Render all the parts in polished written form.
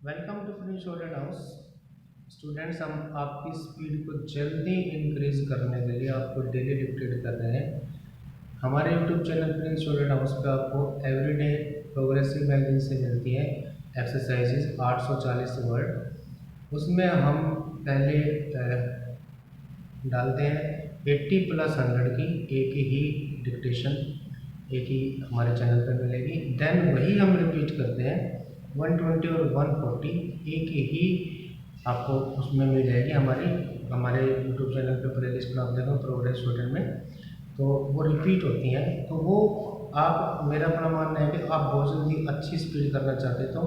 Welcome to free student house. Students, हम आपकी speed को जल्दी इंक्रीज करने के लिए आपको डेली डिक्टेट कर रहे हैं। हमारे YouTube channel free student house पे आपको एवरीडे प्रोग्रेसिव मैगजीन से मिलती है एक्सरसाइजेज 840 वर्ड। उसमें हम पहले डालते हैं 80 प्लस 100 की एक ही डिक्टेशन, एक ही हमारे चैनल पर मिलेगी। देन वही हम रिपीट करते हैं 120 और 140 एक ही आपको उसमें मिल जाएगी। हमारे यूट्यूब चैनल पे प्लेलिस्ट में आप देखो प्रोग्रेस स्टूडेंट में, तो वो रिपीट होती हैं। तो वो आप, मेरा अपना मानना है कि आप बहुत जल्दी अच्छी स्पीड करना चाहते तो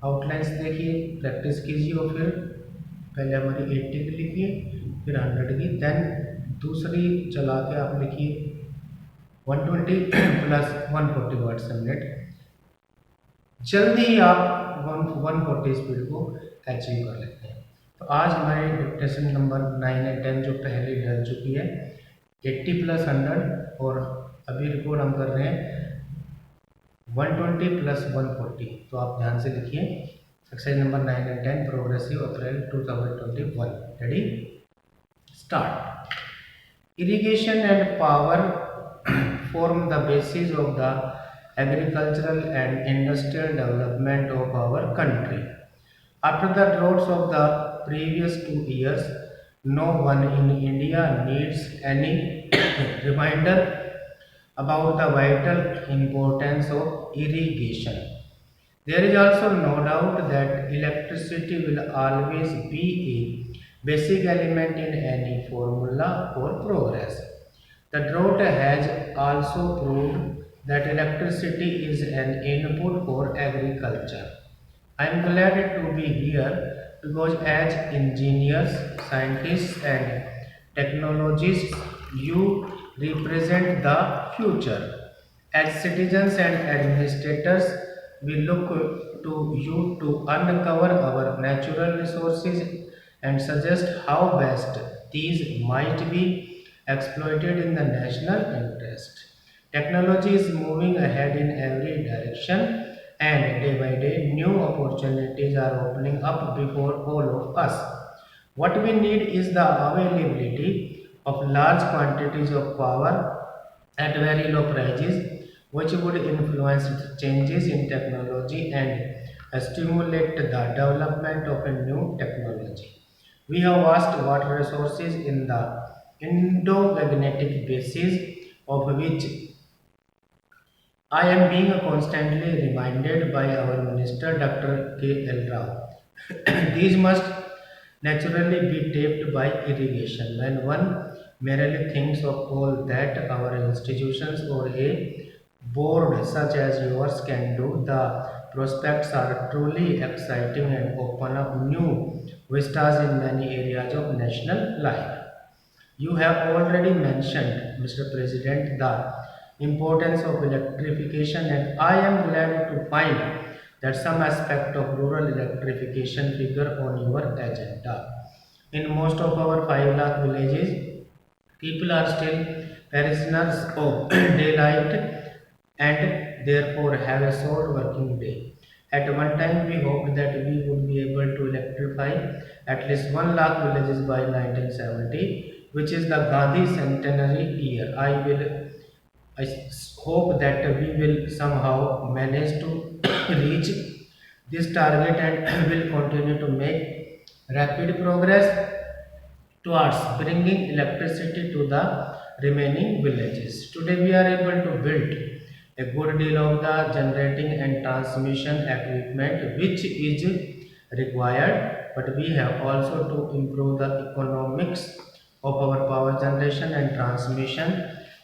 आउटलाइंस देखिए, प्रैक्टिस कीजिए और फिर पहले हमारी 80 की लिखिए, फिर 100 की, देन दूसरी चला के आप लिखिए 120 प्लस 140 वर्ड्स मिनट। जल्दी ही आप 140 स्पीड को अचीव कर लेते हैं। तो आज हमारे डिक्टेशन नंबर 9 एंड 10 जो पहले डल चुकी है 80 प्लस 100, और अभी रिकॉर्ड हम कर रहे हैं 120 प्लस 140। तो आप ध्यान से लिखिए exercise number 9 and 10 progressive April 2021। Ready, start. Irrigation and power form the basis of the agricultural and industrial development of our country. After the droughts of the previous 2 years, no one in India needs any reminder about the vital importance of irrigation. There is also no doubt that electricity will always be a basic element in any formula for progress. The drought has also proved that electricity is an input for agriculture. I am glad to be here because as engineers, scientists and technologists, you represent the future. As citizens and administrators, we look to you to uncover our natural resources and suggest how best these might be exploited in the national interest. Technology is moving ahead in every direction, and day by day, new opportunities are opening up before all of us. What we need is the availability of large quantities of power at very low prices, which would influence changes in technology and stimulate the development of a new technology. We have vast water resources in the Indo-Gangetic basin, of which I am being constantly reminded by our Minister Dr. K.L. Rao. These must naturally be tapped by irrigation. When one merely thinks of all that our institutions or a board such as yours can do, the prospects are truly exciting and open up new vistas in many areas of national life. You have already mentioned, Mr. President, the importance of electrification, and I am glad to find that some aspect of rural electrification figure on your agenda. In most of our 5 lakh villages, people are still parishioners of daylight and therefore have a short working day. At one time, we hoped that we would be able to electrify at least 1 lakh villages by 1970, which is the Gandhi centenary year. I hope that we will somehow manage to reach this target and will continue to make rapid progress towards bringing electricity to the remaining villages. Today we are able to build a good deal of the generating and transmission equipment which is required, but we have also to improve the economics of our power generation and transmission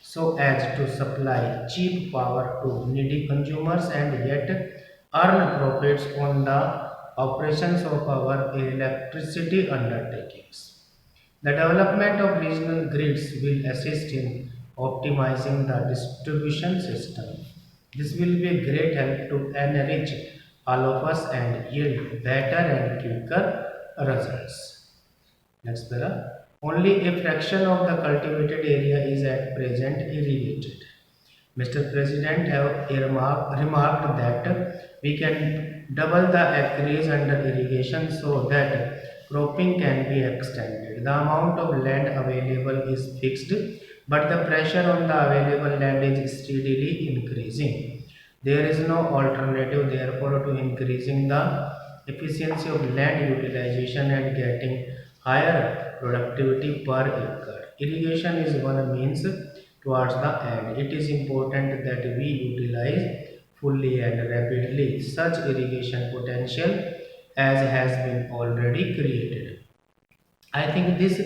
so as to supply cheap power to needy consumers and yet earn profits on the operations of our electricity undertakings. The development of regional grids will assist in optimizing the distribution system. This will be a great help to enrich all of us and yield better and quicker results. Next para. Only a fraction of the cultivated area is at present irrigated. Mr. President have remarked that we can double the acreage under irrigation so that cropping can be extended. The amount of land available is fixed, but the pressure on the available land is steadily increasing. There is no alternative, therefore, to increasing the efficiency of land utilization and getting higher productivity per acre. Irrigation is one means towards the end. It is important that we utilize fully and rapidly such irrigation potential as has been already created. I think this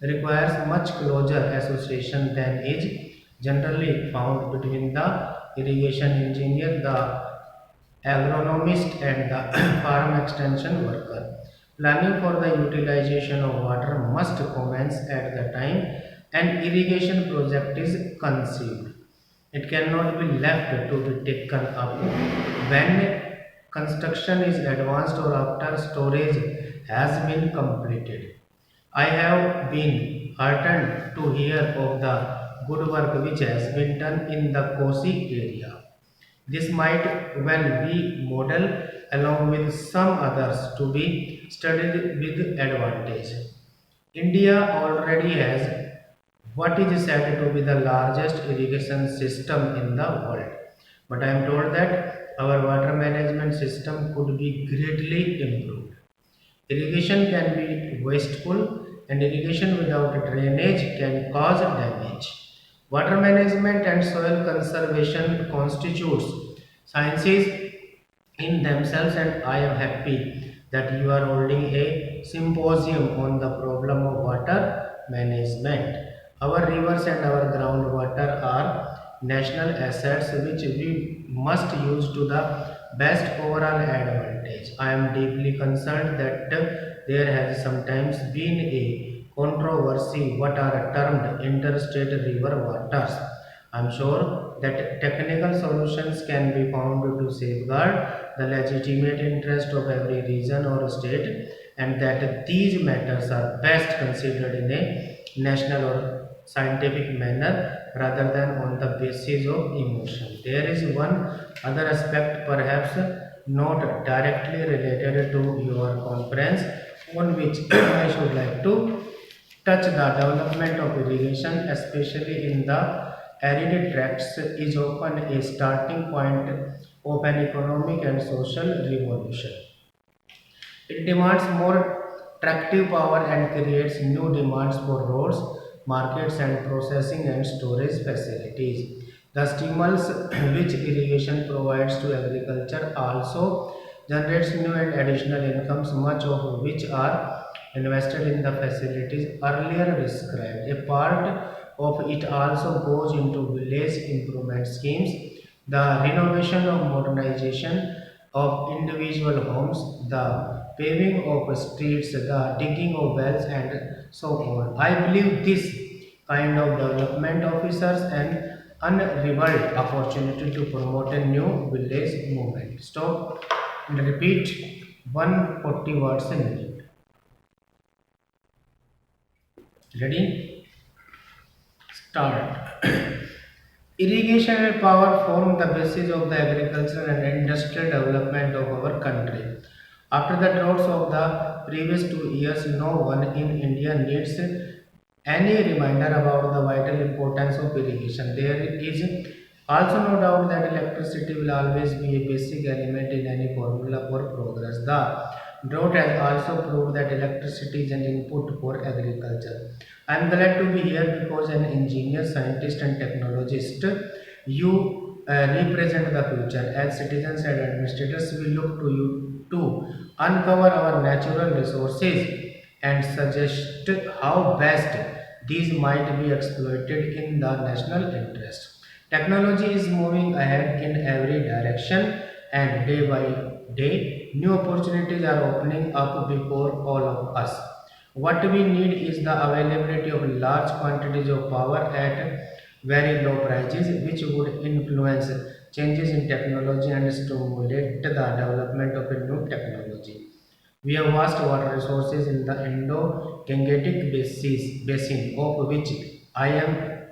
requires much closer association than is generally found between the irrigation engineer, the agronomist and the farm extension worker. Planning for the utilization of water must commence at the time an irrigation project is conceived. It cannot be left to be taken up when construction is advanced or after storage has been completed. I have been heartened to hear of the good work which has been done in the Kosi area. This might well be model along with some others to be studied with advantage. India already has what is said to be the largest irrigation system in the world. But I am told that our water management system could be greatly improved. Irrigation can be wasteful and irrigation without drainage can cause damage. Water management and soil conservation constitutes sciences in themselves and I am happy that you are holding a symposium on the problem of water management. Our rivers and our groundwater are national assets which we must use to the best overall advantage. I am deeply concerned that there has sometimes been a controversy what are termed interstate river waters. I am sure that technical solutions can be found to safeguard the legitimate interest of every region or state and that these matters are best considered in a national or scientific manner rather than on the basis of emotion. There is one other aspect perhaps not directly related to your conference on which I should like to touch. The development of irrigation, especially in the arid tracts, is often a starting point of an economic and social revolution. It demands more tractive power and creates new demands for roads, markets, and processing and storage facilities. The stimulus which irrigation provides to agriculture also generates new and additional incomes, much of which are invested in the facilities earlier described. A part of it also goes into village improvement schemes, the renovation of modernization of individual homes, the paving of streets, the digging of wells, and so on. I believe this kind of development offers an unrivaled opportunity to promote a new village movement. Stop and repeat 140 words a minute. Ready? Start. Irrigation and power form the basis of the agricultural and industrial development of our country. After the droughts of the previous 2 years, no one in India needs any reminder about the vital importance of irrigation. There is also no doubt that electricity will always be a basic element in any formula for progress. The drought has also proved that electricity is an input for agriculture. I am glad to be here because an engineer, scientist and technologist, you represent the future. As citizens and administrators, we look to you to uncover our natural resources and suggest how best these might be exploited in the national interest. Technology is moving ahead in every direction and day by day new opportunities are opening up before all of us. What we need is the availability of large quantities of power at very low prices which would influence changes in technology and stimulate the development of a new technology. We have vast water resources in the Indo-Gangetic basin of which I am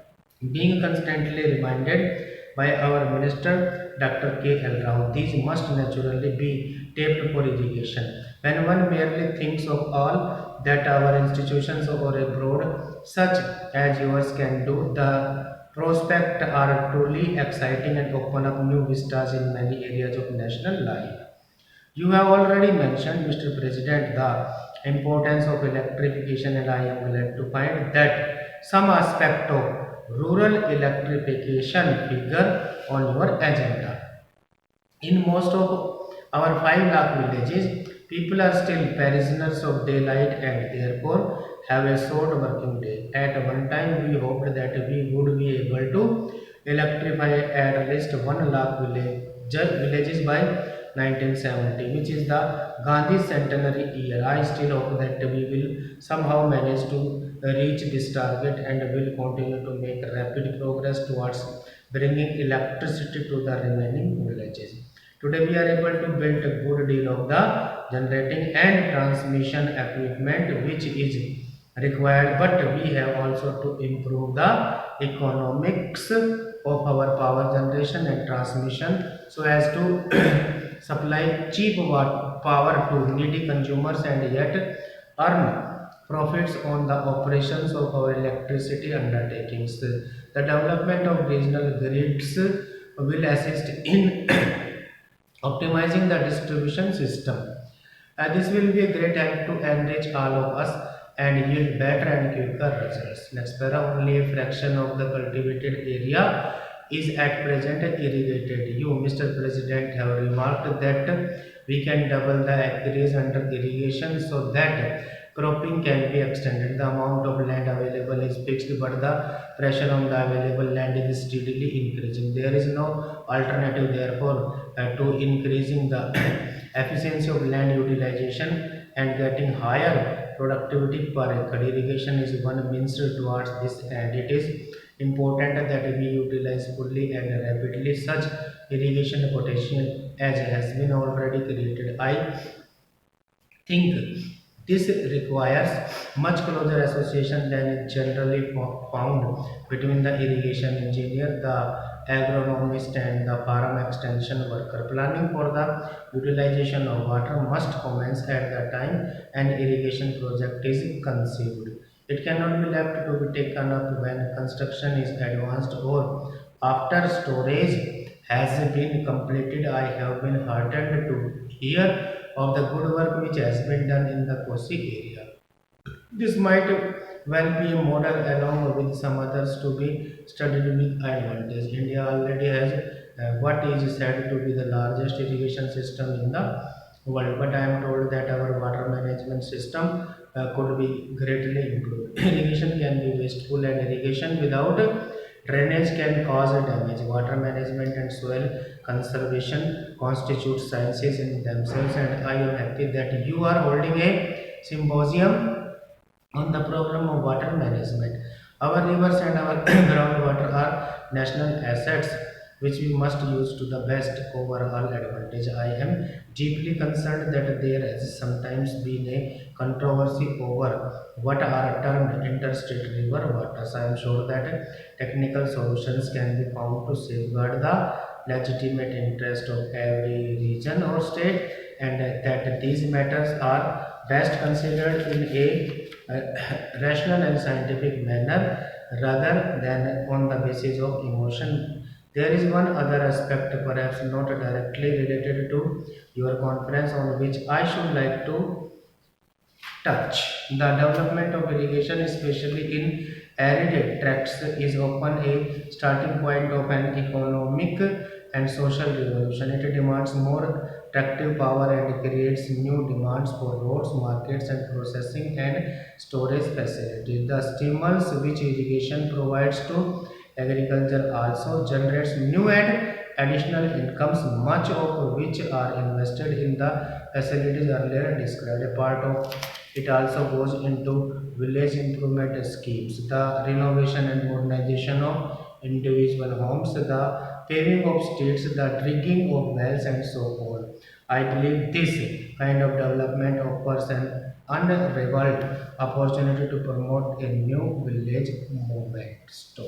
being constantly reminded by our Minister Dr. K. L. Rao. These must naturally be tapped for irrigation. When one merely thinks of all that our institutions or abroad, such as yours, can do, the prospects are truly exciting and open up new vistas in many areas of national life. You have already mentioned, Mr. President, the importance of electrification, and I am glad to find that some aspect of rural electrification figure on your agenda. In most of our 5 lakh villages, people are still prisoners of daylight and therefore have a short working day. At one time, we hoped that we would be able to electrify at least 1 lakh villages by 1970, which is the Gandhi centenary year. I still hope that we will somehow manage to reach this target and will continue to make rapid progress towards bringing electricity to the remaining villages. Today we are able to build a good deal of the generating and transmission equipment which is required, but we have also to improve the economics of our power generation and transmission so as to supply cheap power to needy consumers and yet earn profits on the operations of our electricity undertakings. The development of regional grids will assist in optimizing the distribution system. This will be a great help to enrich all of us and yield better and quicker results. Next para, only a fraction of the cultivated area is at present irrigated. You, Mr. President, have remarked that we can double the acreage under irrigation so that cropping can be extended. The amount of land available is fixed, but the pressure on the available land is steadily increasing. There is no alternative, therefore, to increasing the efficiency of land utilization and getting higher productivity per acre. Irrigation is one means towards this, and it is important that we utilize fully and rapidly such irrigation potential as has been already created. I think this requires much closer association than is generally found between the irrigation engineer, the agronomist, and the farm extension worker. Planning for the utilization of water must commence at the time an irrigation project is conceived. It cannot be left to be taken up when construction is advanced or after storage has been completed. I have been heartened to hear of the good work which has been done in the Kosi area. This might well be a model along with some others to be studied with advantage. India already has what is said to be the largest irrigation system in the world, but I am told that our water management system could be greatly improved. Irrigation can be wasteful, and irrigation without drainage can cause damage. Water management and soil conservation constitute sciences in themselves, and I am happy that you are holding a symposium on the problem of water management. Our rivers and our groundwater are national assets which we must use to the best overall advantage. I am deeply concerned that there has sometimes been a controversy over what are termed interstate river waters. I am sure that technical solutions can be found to safeguard the legitimate interest of every region or state, and that these matters are best considered in a rational and scientific manner rather than on the basis of emotion. There is one other aspect, perhaps not directly related to your conference, on which I should like to touch. The development of irrigation, especially in arid tracts, is often a starting point of an economic and social revolution. It demands more tractive power and creates new demands for roads, markets, and processing and storage facilities. The stimulus which irrigation provides to agriculture also generates new and additional incomes, much of which are invested in the facilities earlier described. A part of it also goes into village improvement schemes, the renovation and modernization of individual homes, the paving of streets, the digging of wells, and so on. I believe this kind of development offers an unrivaled opportunity to promote a new village movement. Stop.